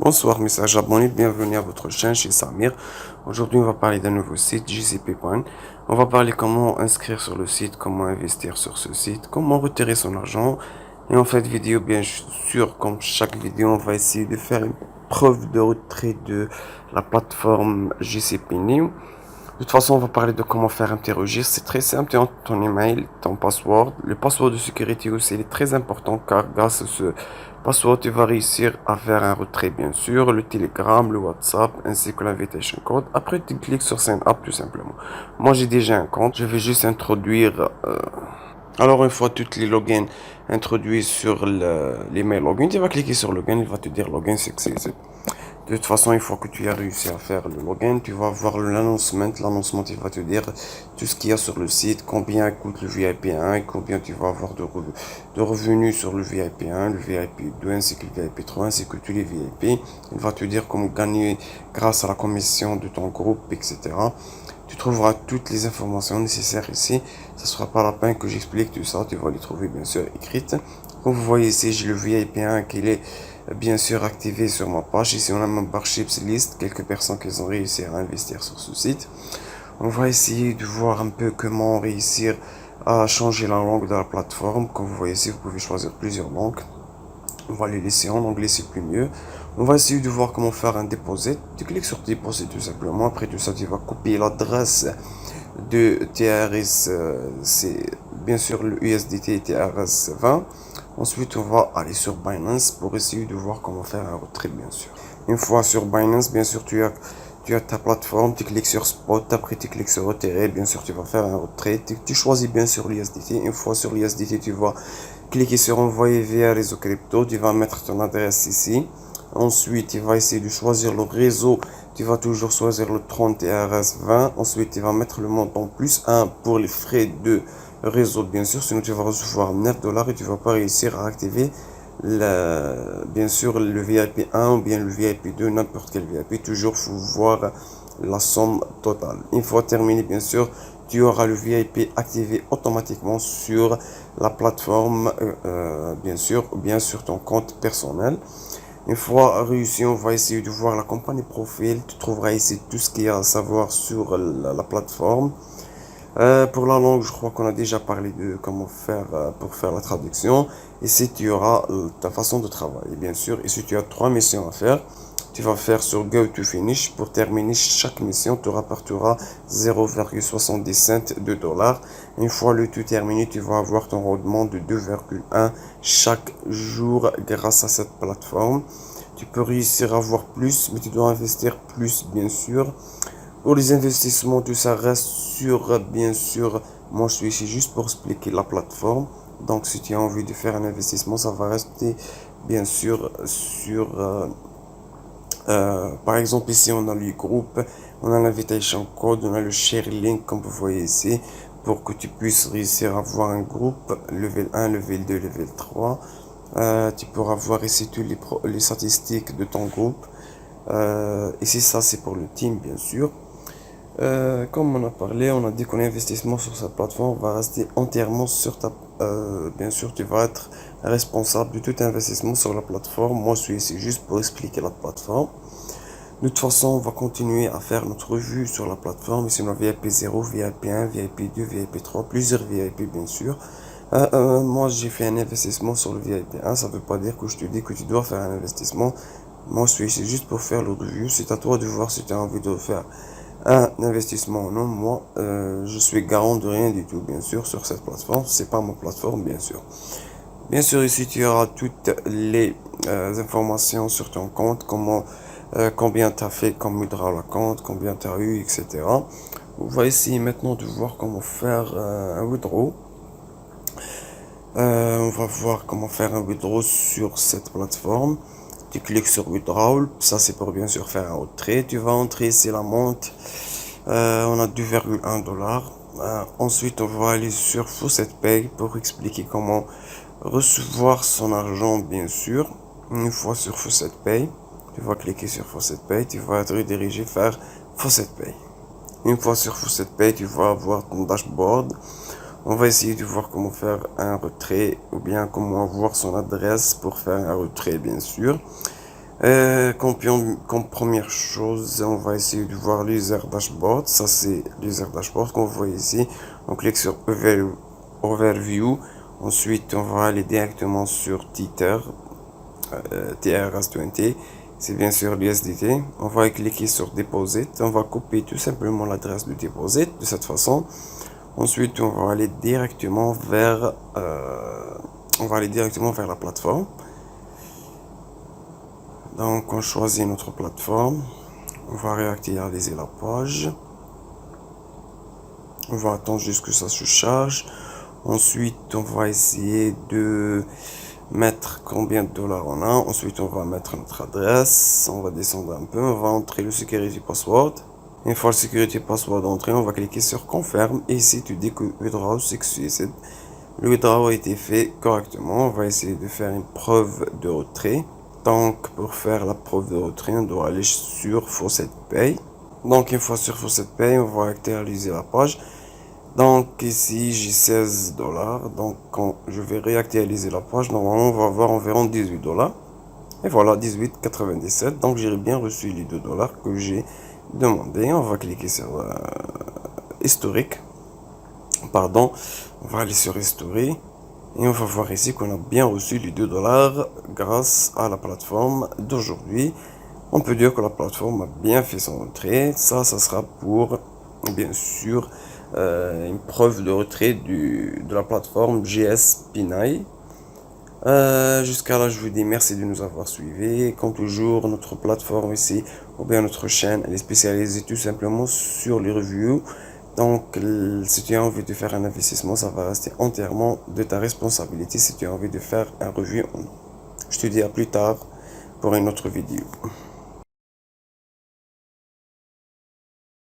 Bonsoir, message abonné, bienvenue à votre chaîne chez Samir. Aujourd'hui, on va parler d'un nouveau site, JCP Point. On va parler comment inscrire sur le site, comment investir sur ce site, comment retirer son argent. Et en fait, vidéo, bien sûr, comme chaque vidéo, on va essayer de faire une preuve de retrait de la plateforme JCP New. De toute façon, on va parler de comment faire un petit registre. C'est très simple. Tu as ton email, ton password. Le password de sécurité aussi, il est très important car grâce à ce password, tu vas réussir à faire un retrait, bien sûr. Le Telegram, le WhatsApp, ainsi que l'invitation code. Après, tu cliques sur Sign Up, tout simplement. Moi, j'ai déjà un compte. Je vais juste introduire... Alors, une fois tous les logins introduits sur l'email login, tu vas cliquer sur login. Il va te dire login success. De toute façon, une fois que tu as réussi à faire le login, tu vas voir l'annoncement. L'annoncement, il va te dire tout ce qu'il y a sur le site, combien coûte le VIP 1, combien tu vas avoir de revenus sur le VIP 1, le VIP 2, ainsi que le VIP 3, ainsi que tous les VIP. Il va te dire comment gagner grâce à la commission de ton groupe, etc. Tu trouveras toutes les informations nécessaires ici. Ce sera pas la peine que j'explique tout ça. Tu vas les trouver bien sûr écrites. Comme vous voyez ici, j'ai le VIP 1 qui est bien sûr activé sur ma page. Ici, on a memberships list, quelques personnes qui ont réussi à investir sur ce site. On va essayer de voir un peu comment réussir à changer la langue de la plateforme. Comme vous voyez ici, vous pouvez choisir plusieurs langues. On va les laisser en anglais, c'est plus mieux. On va essayer de voir comment faire un déposit. Tu cliques sur déposit tout simplement. Après tout ça, tu vas copier l'adresse de TRS. C'est bien sûr le USDT TRS 20. Ensuite, on va aller sur Binance pour essayer de voir comment faire un retrait, bien sûr. Une fois sur Binance, bien sûr, tu as ta plateforme, tu cliques sur Spot, après tu cliques sur retirer, bien sûr, tu vas faire un retrait. Tu choisis bien sûr l'USDT. Une fois sur l'USDT, tu vas cliquer sur envoyer via réseau crypto, tu vas mettre ton adresse ici. Ensuite, tu vas essayer de choisir le réseau. Tu vas toujours choisir le 30 TRS20. Ensuite, tu vas mettre le montant plus 1 pour les frais de réseau, bien sûr. Sinon, tu vas recevoir 9 dollars et tu vas pas réussir à activer bien sûr le VIP 1 ou bien le VIP 2, n'importe quel VIP. Toujours, faut voir la somme totale. Une fois terminé, bien sûr, tu auras le VIP activé automatiquement sur la plateforme, bien sûr, ou bien sur ton compte personnel. Une fois réussi, on va essayer de voir la compagnie profil. Tu trouveras ici tout ce qu'il y a à savoir sur la plateforme. Pour la langue, je crois qu'on a déjà parlé de comment faire pour faire la traduction. Ici, tu auras ta façon de travailler, bien sûr. Ici, tu as 3 missions à faire. Tu vas faire sur Go to Finish. Pour terminer chaque mission, tu rapporteras 0,77 de dollars. Une fois le tout terminé, tu vas avoir ton rendement de 2,1 chaque jour grâce à cette plateforme. Tu peux réussir à avoir plus, mais tu dois investir plus, bien sûr. Pour les investissements, tout ça reste sur, bien sûr, moi je suis ici juste pour expliquer la plateforme. Donc si tu as envie de faire un investissement, ça va rester, bien sûr, sur, par exemple ici on a le groupe, on a l'invitation code, on a le share link comme vous voyez ici, pour que tu puisses réussir à avoir un groupe, level 1, level 2, level 3. Tu pourras voir ici tous les statistiques de ton groupe. Ici ça c'est pour le team bien sûr. Comme on a parlé, on a dit que l'investissement sur cette plateforme va rester entièrement sur ta... bien sûr, tu vas être responsable de tout investissement sur la plateforme. Moi, je suis ici juste pour expliquer la plateforme. De toute façon, on va continuer à faire notre revue sur la plateforme. Ici, on a VIP 0, VIP 1, VIP 2, VIP 3, plusieurs VIP, bien sûr. Moi, j'ai fait un investissement sur le VIP 1. Ça ne veut pas dire que je te dis que tu dois faire un investissement. Moi, je suis ici juste pour faire le revue. C'est à toi de voir si tu as envie de faire un investissement. Non, moi, je suis garant de rien du tout, bien sûr, sur cette plateforme. C'est pas ma plateforme, bien sûr. Bien sûr, ici, tu auras toutes les informations sur ton compte, combien tu as fait comme withdrawal compte, combien tu as eu, etc. On va essayer maintenant de voir comment faire un withdraw. On va voir comment faire un withdraw sur cette plateforme. Tu cliques sur withdrawal, ça c'est pour bien sûr faire un retrait. Tu vas entrer ici la monte. On a 2,1 dollars. Ensuite, on va aller sur Faucet Pay pour expliquer comment recevoir son argent, bien sûr. Une fois sur Faucet Pay, tu vas cliquer sur Faucet Pay, tu vas être redirigé vers Faucet Pay. Une fois sur Faucet Pay, tu vas avoir ton dashboard. On va essayer de voir comment faire un retrait ou bien comment avoir son adresse pour faire un retrait, bien sûr. Comme première chose, on va essayer de voir l'user dashboard. Ça, c'est l'user dashboard qu'on voit ici. On clique sur Overview. Ensuite, on va aller directement sur Tether, TRS20. C'est bien sûr l'USDT. On va cliquer sur Deposit. On va copier tout simplement l'adresse de Deposit de cette façon. Ensuite, on va aller directement vers la plateforme. Donc, on choisit notre plateforme. On va réactualiser la page. On va attendre jusqu'à ce que ça se charge. Ensuite, on va essayer de mettre combien de dollars on a. Ensuite, on va mettre notre adresse. On va descendre un peu. On va entrer le security password. Une fois le security password entré, on va cliquer sur confirm. Et ici, tu dis que withdraw successful. Le withdraw a été fait correctement. On va essayer de faire une preuve de retrait. Donc, pour faire la preuve de retrait, on doit aller sur Faucet Pay. Donc, une fois sur Faucet Pay, on va actualiser la page. Donc, ici, j'ai 16 dollars. Donc, quand je vais réactualiser la page, normalement, on va avoir environ 18 dollars. Et voilà, 18,97. Donc, j'ai bien reçu les 2 dollars que j'ai demandé. On va cliquer sur historique. Pardon. On va aller sur History. Et on va voir ici qu'on a bien reçu les 2 dollars grâce à la plateforme d'aujourd'hui. On peut dire que la plateforme a bien fait son retrait. Ça sera pour, bien sûr, une preuve de retrait de la plateforme GS Pinay. Jusqu'à là, je vous dis merci de nous avoir suivis. Comme toujours, notre plateforme ici, ou bien notre chaîne, elle est spécialisée tout simplement sur les reviews. Donc, si tu as envie de faire un investissement, ça va rester entièrement de ta responsabilité si tu as envie de faire un review. Je te dis à plus tard pour une autre vidéo.